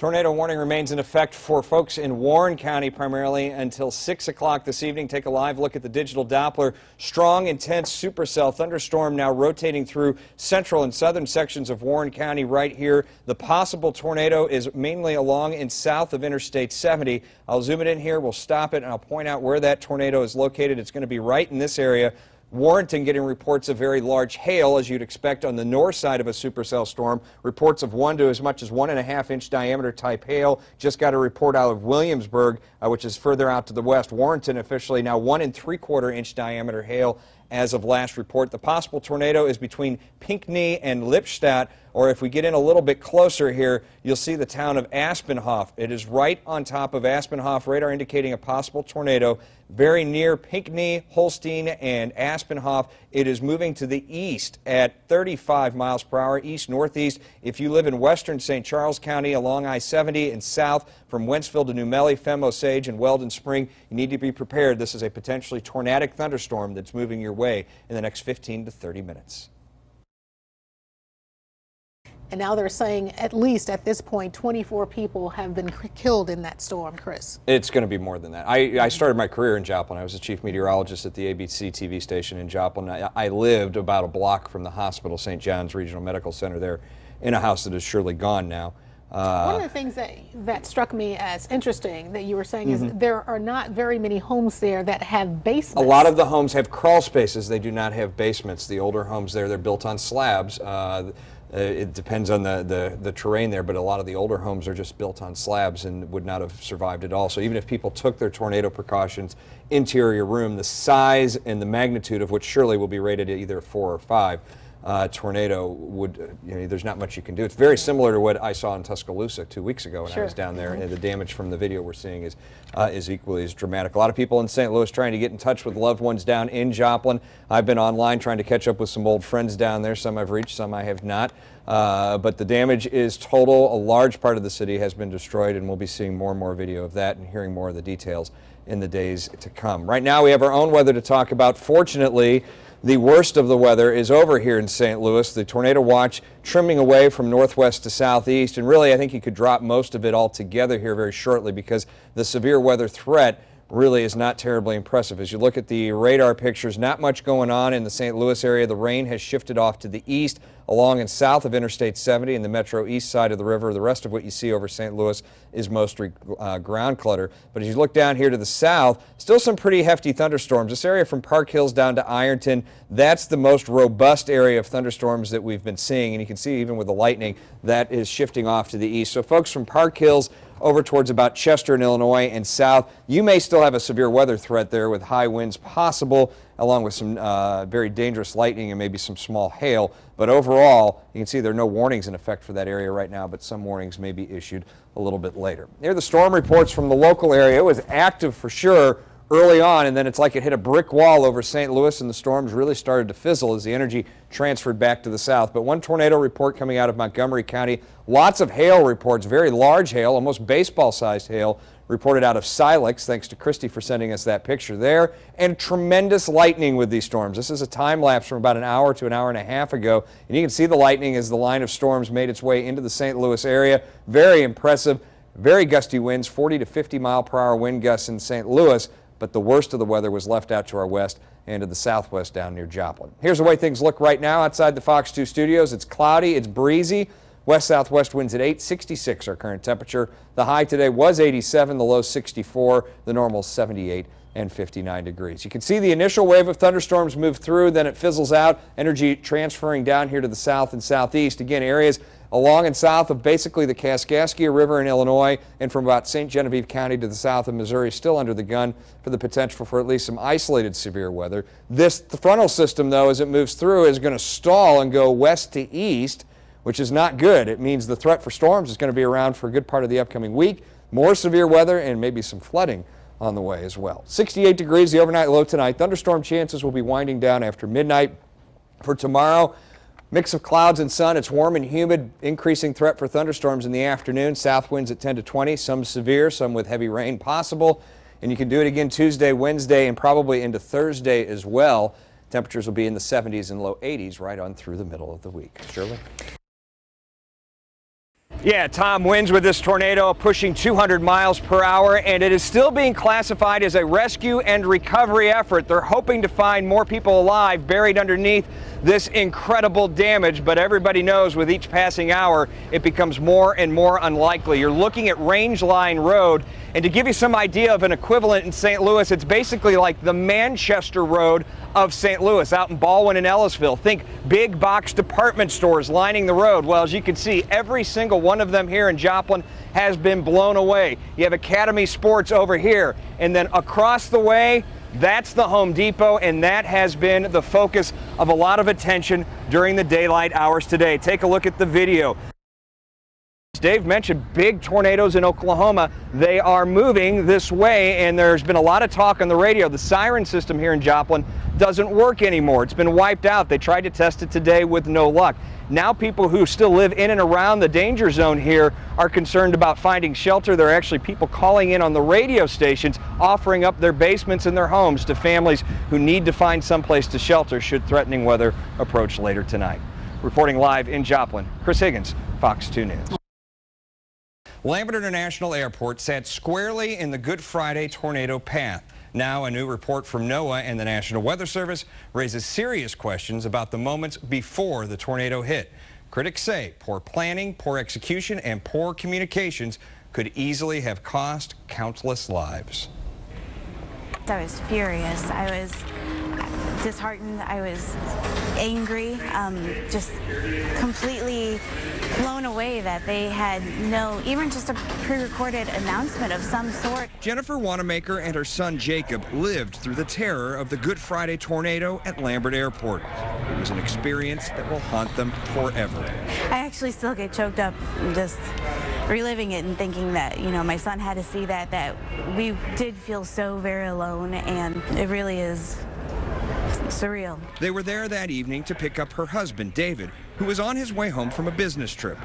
Tornado warning remains in effect for folks in Warren County primarily until 6 o'clock this evening. Take a live look at the digital Doppler. Strong, intense supercell thunderstorm now rotating through central and southern sections of Warren County right here. The possible tornado is mainly along and south of Interstate 70. I'll zoom it in here. We'll stop it, and I'll point out where that tornado is located. It's going to be right in this area. Warrenton getting reports of very large hail, as you'd expect on the north side of a supercell storm. Reports of 1 to as much as 1.5 inch diameter type hail. Just got a report out of Williamsburg, which is further out to the west. Warrenton officially now 1 3/4 inch diameter hail as of last report. The possible tornado is between Pinckney and Lippstadt, or if we get in a little bit closer here, you'll see the town of Aspenhof. It is right on top of Aspenhof, radar indicating a possible tornado very near Pinckney, Holstein, and Aspenhof. It is moving to the east at 35 miles per hour, east-northeast. If you live in western St. Charles County along I-70 and south from Wentzville to New Melle, Femme Osage, and Weldon Spring, you need to be prepared. This is a potentially tornadic thunderstorm that's moving your way in the next 15 to 30 minutes. And now they're saying, at least at this point, 24 people have been killed in that storm, Chris. It's going to be more than that. I started my career in Joplin. I was the chief meteorologist at the ABC TV station in Joplin. I lived about a block from the hospital, St. John's Regional Medical Center there, in a house that is surely gone now. One of the things that struck me as interesting that you were saying is there are not very many homes there that have basements. A lot of the homes have crawl spaces. They do not have basements. The older homes there, they're built on slabs. It depends on the terrain there, but a lot of the older homes are just built on slabs and would not have survived at all. So even if people took their tornado precautions, interior room, the size and the magnitude of which surely will be rated at either 4 or 5, tornado would, there's not much you can do. It's very similar to what I saw in Tuscaloosa 2 weeks ago when I was down there. And the damage from the video we're seeing is equally as dramatic. A lot of people in St. Louis trying to get in touch with loved ones down in Joplin. I've been online trying to catch up with some old friends down there. Some I've reached, some I have not. But the damage is total. A large part of the city has been destroyed, and we'll be seeing more and more video of that and hearing more of the details in the days to come. Right now we have our own weather to talk about. Fortunately, the worst of the weather is over here in St. Louis. The tornado watch trimming away from northwest to southeast, and really I think you could drop most of it altogether here very shortly because the severe weather threat really is not terribly impressive. As you look at the radar pictures, not much going on in the St. Louis area. The rain has shifted off to the east along and south of Interstate 70 and the metro east side of the river. The rest of what you see over St. Louis is mostly ground clutter. But as you look down here to the south, still some pretty hefty thunderstorms. This area from Park Hills down to Ironton, that's the most robust area of thunderstorms that we've been seeing. And you can see even with the lightning, that is shifting off to the east. So folks from Park Hills over towards about Chester in Illinois and south, you may still have a severe weather threat there with high winds possible, along with some very dangerous lightning and maybe some small hail. But overall, you can see there are no warnings in effect for that area right now, but some warnings may be issued a little bit later. Here are the storm reports from the local area. It was active for sure early on, and then it's like it hit a brick wall over St. Louis, and the storms really started to fizzle as the energy transferred back to the south. But one tornado report coming out of Montgomery County, lots of hail reports, very large hail, almost baseball-sized hail, reported out of Silex. Thanks to Christy for sending us that picture there. And tremendous lightning with these storms. This is a time lapse from about an hour to an hour and a half ago. And you can see the lightning as the line of storms made its way into the St. Louis area. Very impressive. Very gusty winds, 40 to 50 mile per hour wind gusts in St. Louis. But the worst of the weather was left out to our west and to the southwest down near Joplin. Here's the way things look right now outside the Fox 2 studios. It's cloudy, it's breezy. West-southwest winds at 8, 66 our current temperature. The high today was 87, the low 64, the normal 78 and 59 degrees. You can see the initial wave of thunderstorms move through, then it fizzles out, energy transferring down here to the south and southeast. Again, areas along and south of basically the Kaskaskia River in Illinois and from about St. Genevieve County to the south of Missouri still under the gun for the potential for at least some isolated severe weather. This frontal system, though, as it moves through, is going to stall and go west to east, which is not good. It means the threat for storms is going to be around for a good part of the upcoming week. More severe weather and maybe some flooding on the way as well. 68 degrees, the overnight low tonight. Thunderstorm chances will be winding down after midnight. For tomorrow, mix of clouds and sun. It's warm and humid, increasing threat for thunderstorms in the afternoon. South winds at 10 to 20, some severe, some with heavy rain possible. And you can do it again Tuesday, Wednesday, and probably into Thursday as well. Temperatures will be in the 70s and low 80s right on through the middle of the week. Shirley? Yeah, Tom, winds with this tornado pushing 200 miles per hour, and it is still being classified as a rescue and recovery effort. They're hoping to find more people alive buried underneath this incredible damage, but everybody knows with each passing hour it becomes more and more unlikely. You're looking at Rangeline Road, and to give you some idea of an equivalent in St. Louis, it's basically like the Manchester Road of St. Louis, out in Baldwin and Ellisville. Think big box department stores lining the road. Well, as you can see, every single one of them here in Joplin has been blown away. You have Academy Sports over here, and then across the way, that's the Home Depot, and that has been the focus of a lot of attention during the daylight hours today. Take a look at the video. Dave mentioned big tornadoes in Oklahoma. They are moving this way, and there's been a lot of talk on the radio. The siren system here in Joplin doesn't work anymore. It's been wiped out. They tried to test it today with no luck. Now people who still live in and around the danger zone here are concerned about finding shelter. There are actually people calling in on the radio stations offering up their basements and their homes to families who need to find someplace to shelter should threatening weather approach later tonight. Reporting live in Joplin, Chris Higgins, Fox 2 News. Lambert International Airport sat squarely in the Good Friday tornado path. Now a new report from NOAA and the National Weather Service raises serious questions about the moments before the tornado hit. Critics say poor planning, poor execution, and poor communications could easily have cost countless lives. I was furious. I was disheartened. I was angry, just completely blown away that they had even just a pre-recorded announcement of some sort. Jennifer Wanamaker and her son Jacob lived through the terror of the Good Friday tornado at Lambert Airport. It was an experience that will haunt them forever. I actually still get choked up just reliving it and thinking that, my son had to see that we did feel so very alone, and it really is surreal. They were there that evening to pick up her husband, David, who was on his way home from a business trip.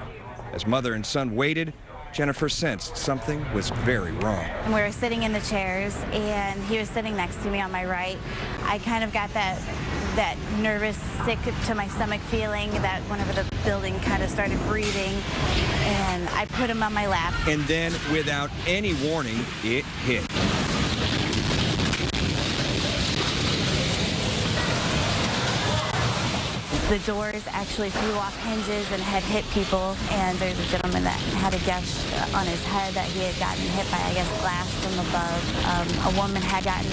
As mother and son waited, Jennifer sensed something was very wrong. And we were sitting in the chairs, and he was sitting next to me on my right. I kind of got that nervous, sick to my stomach feeling that whenever the building kind of started breathing, and I put him on my lap. And then, without any warning, it hit. The doors actually flew off hinges and had hit people, and there's a gentleman that had a gash on his head that he had gotten hit by, I guess, glass from above. A woman had gotten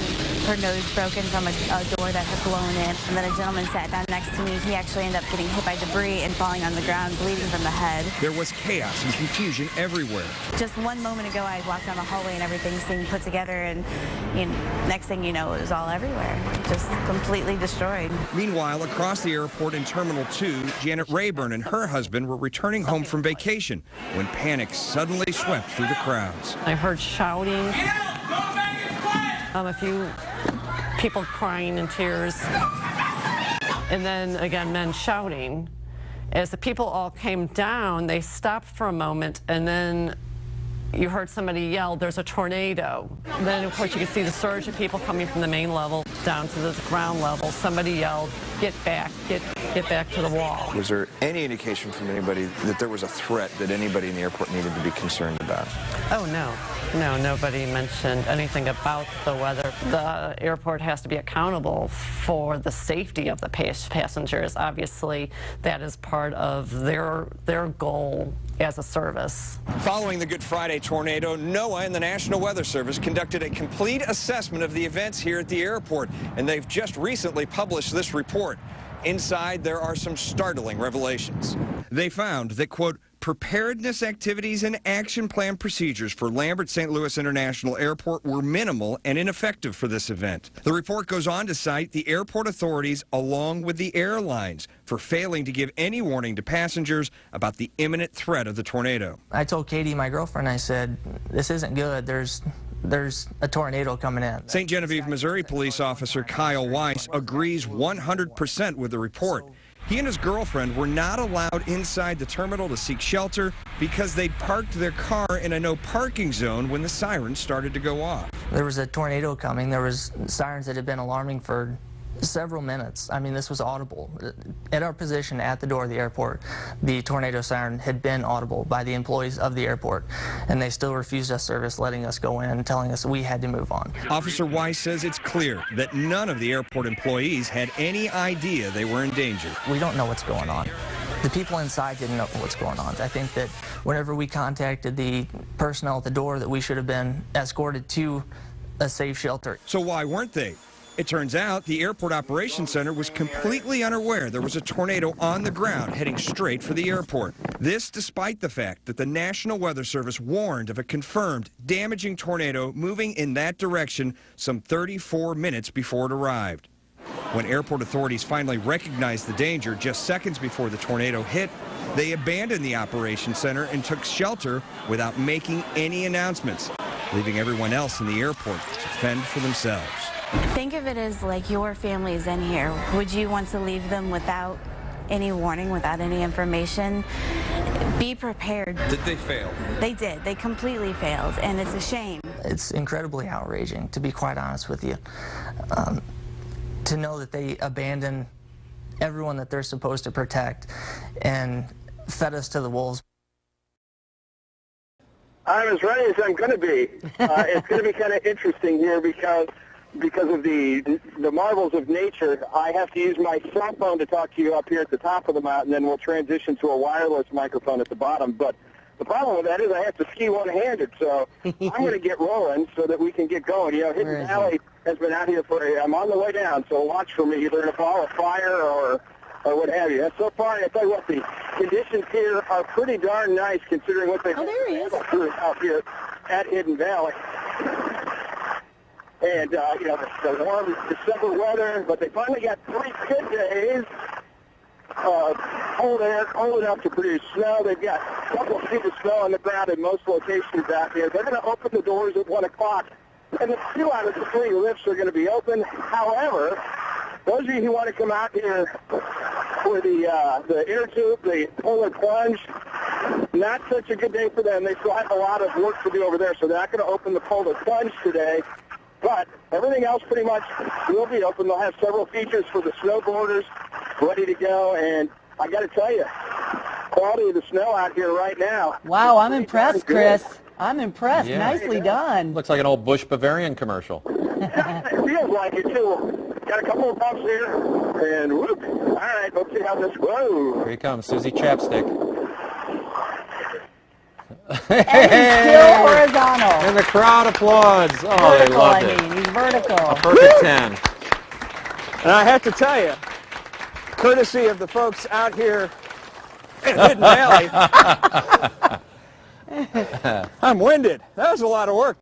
her nose broken from a door that had blown in, and then a gentleman sat down next to me. He actually ended up getting hit by debris and falling on the ground, bleeding from the head. There was chaos and confusion everywhere. Just one moment ago, I walked down the hallway and everything seemed put together, and next thing you know, it was all everywhere, just completely destroyed. Meanwhile, across the airport in Terminal 2, Janet Rayburn and her husband were returning home from vacation when panic suddenly swept through the crowds. I heard shouting, a few people crying in tears, and then again men shouting. As the people all came down, they stopped for a moment, and then you heard somebody yell, "There's a tornado." And then, of course, you could see the surge of people coming from the main level down to the ground level. Somebody yelled, "Get back, get back to the wall." Was there any indication from anybody that there was a threat that anybody in the airport needed to be concerned about? Oh, no. No, nobody mentioned anything about the weather. The airport has to be accountable for the safety of the passengers. Obviously, that is part of their goal as a service. Following the Good Friday tornado, NOAA and the National Weather Service conducted a complete assessment of the events here at the airport, and they've just recently published this report. Inside, there are some startling revelations. They found that, quote, preparedness activities and action plan procedures for Lambert St. Louis International Airport were minimal and ineffective for this event. The report goes on to cite the airport authorities along with the airlines for failing to give any warning to passengers about the imminent threat of the tornado. I told Katie, my girlfriend, I said, this isn't good. There's a tornado coming in. St. Genevieve, Missouri police officer Kyle Weiss agrees 100% with the report. He and his girlfriend were not allowed inside the terminal to seek shelter because they'd parked their car in a no parking zone when the sirens started to go off. There was a tornado coming. There was sirens that had been alarming for several minutes. I mean, this was audible. At our position at the door of the airport, the tornado siren had been audible by the employees of the airport, and they still refused us service, letting us go in, telling us we had to move on. Officer Weiss says it's clear that none of the airport employees had any idea they were in danger. We don't know what's going on. The people inside didn't know what's going on. I think that whenever we contacted the personnel at the door, that we should have been escorted to a safe shelter. So why weren't they? It turns out the Airport Operations Center was completely unaware there was a tornado on the ground heading straight for the airport. This despite the fact that the National Weather Service warned of a confirmed damaging tornado moving in that direction some 34 minutes before it arrived. When airport authorities finally recognized the danger just seconds before the tornado hit, they abandoned the Operations Center and took shelter without making any announcements, leaving everyone else in the airport to fend for themselves. Think of it as like your family's in here. Would you want to leave them without any warning, without any information? Be prepared. Did they fail? They did. They completely failed, and it's a shame. It's incredibly outraging, to be quite honest with you, to know that they abandon everyone that they're supposed to protect and fed us to the wolves. I'm as ready as I'm going to be. It's going to be kind of interesting here because of the marvels of nature. I have to use my cell phone to talk to you up here at the top of the mountain, then we'll transition to a wireless microphone at the bottom. But the problem with that is I have to ski one-handed, so I'm going to get rolling so that we can get going. You know, Higgins Valley has been out here I'm on the way down, so watch for me, either in a ball of fire or what have you. And so far, I tell you what, the conditions here are pretty darn nice considering what they've there he is. out here at Hidden Valley. And, you know, the warm December weather, but they finally got 3 good days. Cold air, cold enough to produce snow. They've got a couple of feet of snow on the ground in most locations out here. They're going to open the doors at 1 o'clock, and the 2 out of the 3 lifts are going to be open. However, those of you who want to come out here for the inner tube, the polar plunge, not such a good day for them. They still have a lot of work to do over there, so they're not going to open the polar plunge today. But everything else pretty much will be open. They'll have several features for the snowboarders ready to go. And I got to tell you, quality of the snow out here right now. Wow, I'm impressed, Chris. I'm impressed. Yeah. Nicely done. Looks like an old Bush Bavarian commercial. It feels like it, too. Got a couple of bumps here, and whoop. All right, let's see how this goes. Here he comes, Susie Chapstick. And he's still horizontal. And the crowd applauds. Oh, vertical, they loved it. He's vertical. A perfect 10. And I have to tell you, courtesy of the folks out here in Hidden Valley, I'm winded. That was a lot of work.